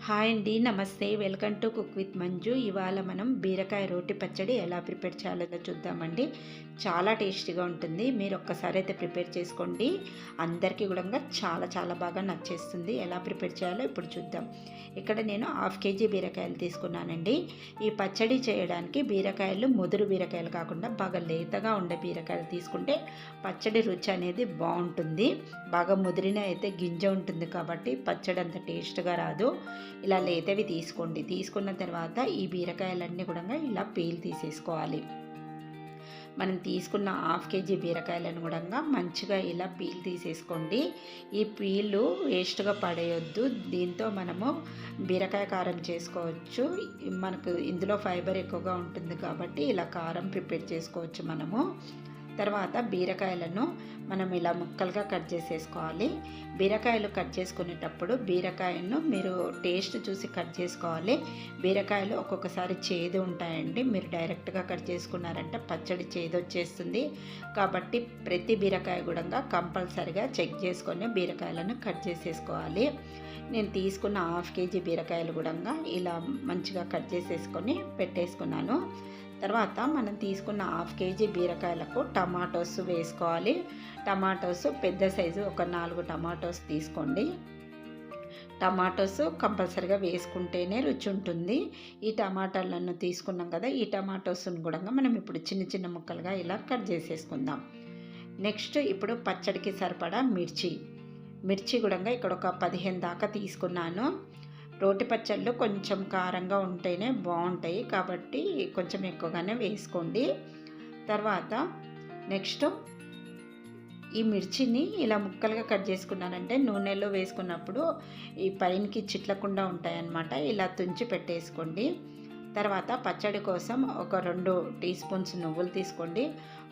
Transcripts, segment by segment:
Hi అండి, నమస్తే. Welcome to cook with Manju. ఇవాళ మనం బీరకాయ రోటి పచ్చడి ఎలా ప్రిపేర్ చేయాలో చూద్దామండి. చాలా టేస్టీగా ఉంటుంది. మీరు ఒక్కసారి అయితే ప్రిపేర్ చేసుకోండి. అందరికీ కూడా చాలా చాలా బాగా నచ్చేస్తుంది. ఎలా ప్రిపేర్ చేయాలో ఇప్పుడు చూద్దాం. ఇక్కడ నేను 1/2 కేజీ బీరకాయలు తీసుకున్నానండి. ఈ పచ్చడి చేయడానికి బీరకాయలు ముదురు బీరకాయలు కాకుండా బాగా లేతగా ఉండే బీరకాయలు తీసుకుంటే పచ్చడి రుచి అనేది బాగుంటుంది. బాగా ముదిరిన అయితే గింజ ఉంటుంది కాబట్టి పచ్చడి అంత టేస్ట్గా రాదు. ఇలా లేతవి తీసుకోండి. తీసుకున్న తర్వాత ఈ బీరకాయలన్నీ కూడా ఇలా పీల్ తీసేసుకోవాలి. మనం తీసుకున్న 1/2 కేజీ బీరకాయలను కూడా మంచిగా ఇలా పీల్ తీసేసుకోండి. ఈ పీలు వేస్ట్గా పడేయొద్దు. దీంతో మనము బీరకాయ కారం చేసుకోవచ్చు. మనకు ఇందులో ఫైబర్ ఎక్కువగా ఉంటుంది కాబట్టి ఇలా కారం ప్రిపేర్ చేసుకోవచ్చు మనము. తర్వాత బీరకాయలను మనం ఇలా ముక్కలుగా కట్ చేసేసుకోవాలి. బీరకాయలు కట్ చేసుకునేటప్పుడు బీరకాయను మీరు టేస్ట్ చూసి కట్ చేసుకోవాలి. బీరకాయలు ఒక్కొక్కసారి చేదు ఉంటాయండి. మీరు డైరెక్ట్గా కట్ చేసుకున్నారంటే పచ్చడి చేదు వచ్చేస్తుంది. కాబట్టి ప్రతి బీరకాయ కూడా కంపల్సరిగా చెక్ చేసుకొని బీరకాయలను కట్ చేసేసుకోవాలి. నేను తీసుకున్న 1/2 కేజీ బీరకాయలు కూడా ఇలా మంచిగా కట్ చేసేసుకొని పెట్టేసుకున్నాను. తర్వాత మనం తీసుకున్న 1/2 కేజీ బీరకాయలకు టమాటోస్ వేసుకోవాలి. టమాటోస్ పెద్ద సైజు ఒక 4 టమాటోస్ తీసుకోండి. టమాటోస్ కంపల్సరిగా వేసుకుంటేనే రుచి ఉంటుంది. ఈ టమాటాలను తీసుకున్నాం కదా, ఈ టమాటోస్ని కూడా మనం ఇప్పుడు చిన్న చిన్న ముక్కలుగా ఇలా కట్ చేసేసుకుందాం. నెక్స్ట్ ఇప్పుడు పచ్చడికి సరిపడా మిర్చి కూడా ఇక్కడ ఒక 15 దాకా తీసుకున్నాను. రోటి పచ్చళ్ళు కొంచెం కారంగా ఉంటేనే బాగుంటాయి కాబట్టి కొంచెం ఎక్కువగానే వేసుకోండి. తర్వాత నెక్స్ట్ ఈ మిర్చిని ఇలా ముక్కలుగా కట్ చేసుకున్నానంటే నూనెలో వేసుకున్నప్పుడు ఈ పైనకి చిట్లకుండా ఉంటాయన్నమాట. ఇలా తుంచి పెట్టేసుకోండి. తర్వాత పచ్చడి కోసం ఒక 2 టీ స్పూన్స్ నువ్వులు తీసుకోండి.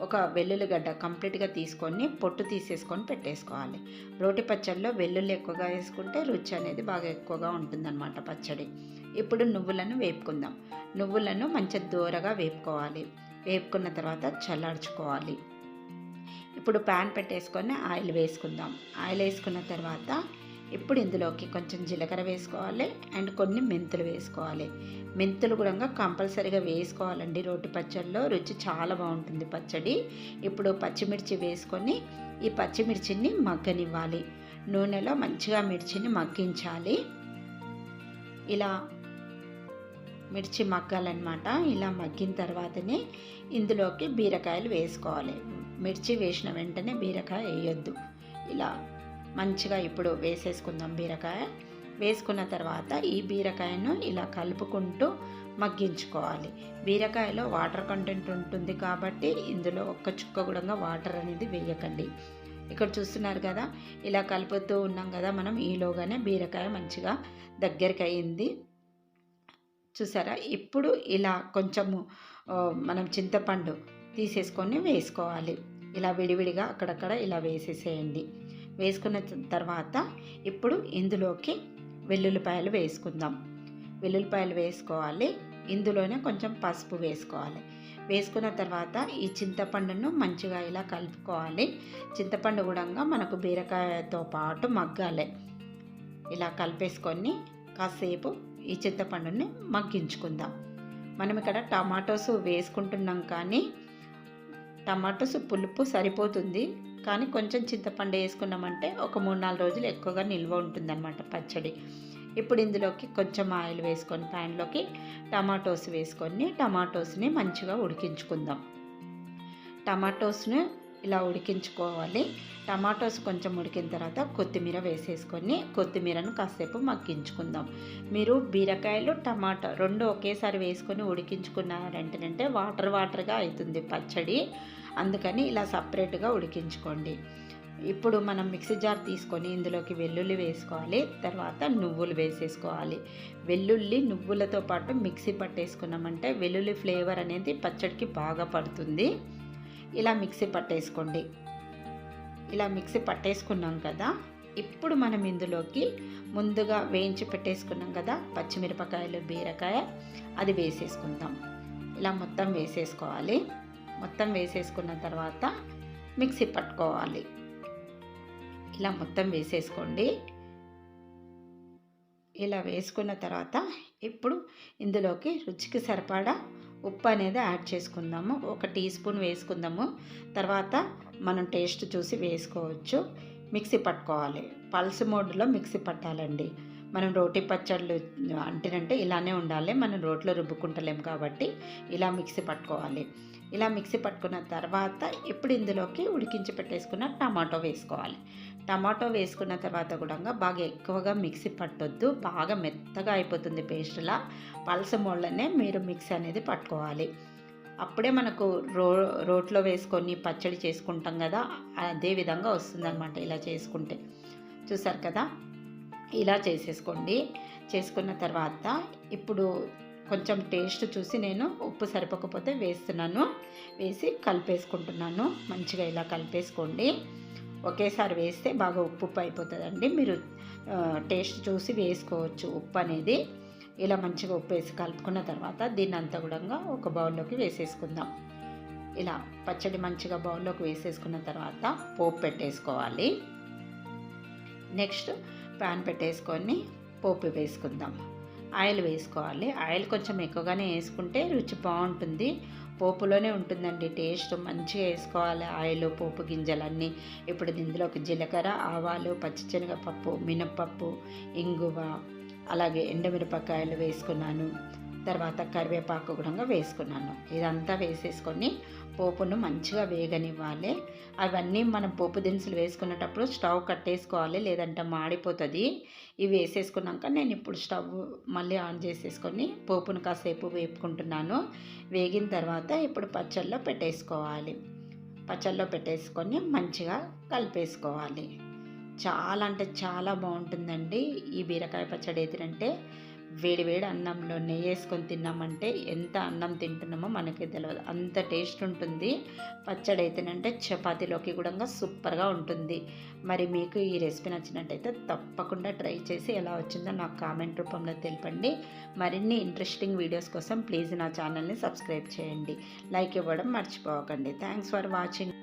ఒక వెల్లుల్లిగడ్డ కంప్లీట్గా తీసుకొని పొట్టు తీసేసుకొని పెట్టేసుకోవాలి. రోటి పచ్చడిలో వెల్లుల్లి ఎక్కువగా వేసుకుంటే రుచి అనేది బాగా ఎక్కువగా ఉంటుందన్నమాట పచ్చడి. ఇప్పుడు నువ్వులను వేపుకుందాం. నువ్వులను మంచిగా దూరగా వేపుకోవాలి. వేపుకున్న తర్వాత చల్లార్చుకోవాలి. ఇప్పుడు ప్యాన్ పెట్టేసుకొని ఆయిల్ వేసుకుందాం. ఆయిల్ వేసుకున్న తర్వాత ఇప్పుడు ఇందులోకి కొంచెం జీలకర్ర వేసుకోవాలి అండ్ కొన్ని మెంతులు వేసుకోవాలి. మెంతులు కూడా కంపల్సరీగా వేసుకోవాలండి. రోటి పచ్చడిలో రుచి చాలా బాగుంటుంది పచ్చడి. ఇప్పుడు పచ్చిమిర్చి వేసుకొని ఈ పచ్చిమిర్చిని మగ్గనివ్వాలి. నూనెలో మంచిగా మిర్చిని మగ్గించాలి. ఇలా మిర్చి మగ్గాలన్నమాట. ఇలా మగ్గిన తర్వాతనే ఇందులోకి బీరకాయలు వేసుకోవాలి. మిర్చి వేసిన వెంటనే బీరకాయ వేయొద్దు. ఇలా మంచిగా ఇప్పుడు వేసేసుకుందాం. బీరకాయ వేసుకున్న తర్వాత ఈ బీరకాయను ఇలా కలుపుకుంటూ మగ్గించుకోవాలి. బీరకాయలో వాటర్ కంటెంట్ ఉంటుంది కాబట్టి ఇందులో ఒక్క చుక్క కూడా వాటర్ అనేది వేయకండి. ఇక్కడ చూస్తున్నారు కదా, ఇలా కలుపుతూ ఉన్నాం కదా మనం. ఈలోగానే బీరకాయ మంచిగా దగ్గరికి అయింది. చూసారా? ఇప్పుడు ఇలా కొంచెము మనం చింతపండు తీసేసుకొని వేసుకోవాలి. ఇలా విడివిడిగా అక్కడక్కడ ఇలా వేసేసేయండి. వేసుకున్న తర్వాత ఇప్పుడు ఇందులోకి వెల్లుల్లిపాయలు వేసుకుందాం. వెల్లుల్లిపాయలు వేసుకోవాలి. ఇందులోనే కొంచెం పసుపు వేసుకోవాలి. వేసుకున్న తర్వాత ఈ చింతపండును మంచిగా ఇలా కలుపుకోవాలి. చింతపండు కూడా మనకు బీరకాయతో పాటు మగ్గాలి. ఇలా కలిపేసుకొని కాసేపు ఈ చింతపండుని మగ్గించుకుందాం. మనం ఇక్కడ టమాటోస్ వేసుకుంటున్నాం కానీ టమాటోస్ పులుపు సరిపోతుంది. కానీ కొంచెం చింతపండు వేసుకున్నామంటే ఒక 3-4 రోజులు ఎక్కువగా నిల్వ ఉంటుందన్నమాట పచ్చడి. ఇప్పుడు ఇందులోకి కొంచెం ఆయిల్ వేసుకొని ప్యాన్లోకి టమాటోస్ వేసుకొని టమాటోస్ని మంచిగా ఉడికించుకుందాం. టమాటోస్ని ఇలా ఉడికించుకోవాలి. టమాటోస్ కొంచెం ఉడికిన తర్వాత కొత్తిమీర వేసేసుకొని కొత్తిమీరను కాసేపు మగ్గించుకుందాం. మీరు బీరకాయలు టమాటా 2 ఒకేసారి వేసుకొని ఉడికించుకున్నారంటే వాటర్గా అవుతుంది పచ్చడి. అందుకని ఇలా సపరేట్గా ఉడికించుకోండి. ఇప్పుడు మనం మిక్సీ జార్ తీసుకొని ఇందులోకి వెల్లుల్లి వేసుకోవాలి. తర్వాత నువ్వులు వేసేసుకోవాలి. వెల్లుల్లి నువ్వులతో పాటు మిక్సీ పట్టేసుకున్నామంటే వెల్లుల్లి ఫ్లేవర్ అనేది పచ్చడికి బాగా పడుతుంది. ఇలా మిక్సీ పట్టేసుకోండి. ఇలా మిక్సీ పట్టేసుకున్నాం కదా, ఇప్పుడు మనం ఇందులోకి ముందుగా వేయించి పెట్టేసుకున్నాం కదా పచ్చిమిరపకాయలు, బీరకాయ, అది వేసేసుకుందాం. ఇలా మొత్తం వేసేసుకోవాలి. మొత్తం వేసేసుకున్న తర్వాత మిక్సీ పట్టుకోవాలి. ఇలా మొత్తం వేసేసుకోండి. ఇలా వేసుకున్న తర్వాత ఇప్పుడు ఇందులోకి రుచికి సరిపడా ఉప్పు అనేది యాడ్ చేసుకుందాము. 1 టీ స్పూన్ వేసుకుందాము. తర్వాత మనం టేస్ట్ చూసి వేసుకోవచ్చు. మిక్సీ పట్టుకోవాలి. పల్స్ మోడ్లో మిక్సీ పట్టాలండి. మనం రోటి పచ్చళ్ళు అంటేనంటే ఇలానే ఉండాలి. మనం రోట్లో రుబ్బుకుంటలేం కాబట్టి ఇలా మిక్సీ పట్టుకోవాలి. ఇలా మిక్సీ పట్టుకున్న తర్వాత ఇప్పుడు ఇందులోకి ఉడికించి పెట్టేసుకున్న టమాటో వేసుకోవాలి. టమాటో వేసుకున్న తర్వాత కూడా బాగా ఎక్కువగా మిక్సీ పట్టొద్దు, బాగా మెత్తగా అయిపోతుంది పేస్ట్లా. పల్స మోళ్ళనే మీరు మిక్సీ అనేది పట్టుకోవాలి. అప్పుడే మనకు రోట్లో వేసుకొని పచ్చడి చేసుకుంటాం కదా, అదే విధంగా వస్తుందన్నమాట ఇలా చేసుకుంటే. చూసారు కదా, ఇలా చేసేసుకోండి. చేసుకున్న తర్వాత ఇప్పుడు కొంచెం టేస్ట్ చూసి నేను ఉప్పు సరిపోకపోతే వేస్తున్నాను. వేసి కలిపేసుకుంటున్నాను. మంచిగా ఇలా కలిపేసుకోండి. ఒకేసారి వేస్తే బాగా ఉప్పు అయిపోతుందండి. మీరు టేస్ట్ చూసి వేసుకోవచ్చు ఉప్పు అనేది. ఇలా మంచిగా ఉప్పు వేసి కలుపుకున్న తర్వాత దీన్ని అంతా కూడా ఒక బౌల్లోకి వేసేసుకుందాం. ఇలా పచ్చడి మంచిగా బౌల్లోకి వేసేసుకున్న తర్వాత పోపు పెట్టేసుకోవాలి. నెక్స్ట్ ప్యాన్ పెట్టేసుకొని పోపు వేసుకుందాం. ఆయిల్ వేసుకోవాలి. ఆయిల్ కొంచెం ఎక్కువగానే వేసుకుంటే రుచి బాగుంటుంది. పోపులోనే ఉంటుందండి టేస్ట్. మంచిగా వేసుకోవాలి ఆయిల్, పోపు గింజలన్నీ. ఇప్పుడు ఇందులోకి జీలకర్ర, ఆవాలు, పచ్చిశనగపప్పు, మినప్పప్పు, ఇంగువ, అలాగే ఎండుమిరపకాయలు వేసుకున్నాను. తర్వాత కరివేపాకు కూడా వేసుకున్నాను. ఇదంతా వేసేసుకొని పోపును మంచిగా వేగనివ్వాలి. అవన్నీ మనం పోపు దినుసులు వేసుకునేటప్పుడు స్టవ్ కట్టేసుకోవాలి, లేదంటే మాడిపోతుంది. ఇవి వేసేసుకున్నాక నేను ఇప్పుడు స్టవ్ మళ్ళీ ఆన్ చేసేసుకొని పోపును కాసేపు వేపుకుంటున్నాను. వేగిన తర్వాత ఇప్పుడు పచ్చళ్ళలో పెట్టేసుకోవాలి. పచ్చళ్ళలో పెట్టేసుకొని మంచిగా కలిపేసుకోవాలి. చాలా అంటే చాలా బాగుంటుందండి ఈ బీరకాయ పచ్చడి. ఏదంటే వేడి వేడి అన్నంలో నెయ్యి వేసుకొని తిన్నామంటే ఎంత అన్నం తింటున్నామో మనకి తెలియదు, అంత టేస్ట్ ఉంటుంది. పచ్చడి అయితేనంటే చపాతీలోకి కూడా సూపర్గా ఉంటుంది. మరి మీకు ఈ రెసిపీ నచ్చినట్టయితే తప్పకుండా ట్రై చేసి ఎలా వచ్చిందో నాకు కామెంట్ రూపంలో తెలపండి. మరిన్ని ఇంట్రెస్టింగ్ వీడియోస్ కోసం ప్లీజ్ నా ఛానల్ని సబ్స్క్రైబ్ చేయండి. లైక్ ఇవ్వడం మర్చిపోకండి. Thanks for watching.